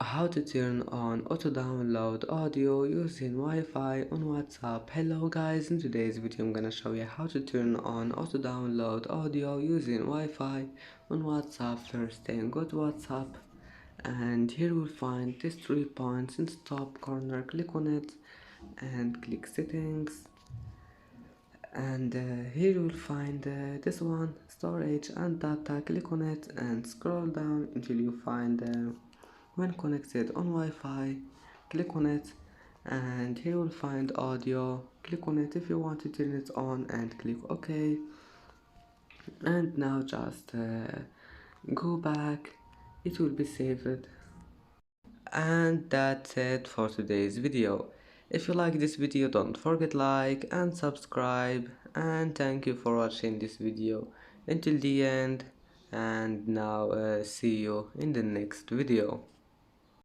How to turn on auto download audio using Wi-Fi on WhatsApp. Hello guys, in today's video I'm gonna show you how to turn on auto download audio using Wi-Fi on WhatsApp. First thing, go to WhatsApp and here we'll find these 3 points in the top corner. Click on it and click settings, and here you will find this one, storage and data. Click on it and scroll down until you find when connected on Wi-Fi. Click on it and here you will find audio. Click on it if you want to turn it on and click OK. And now just go back, it will be saved. And that's it for today's video. If you like this video, don't forget like and subscribe, and thank you for watching this video until the end. And now see you in the next video.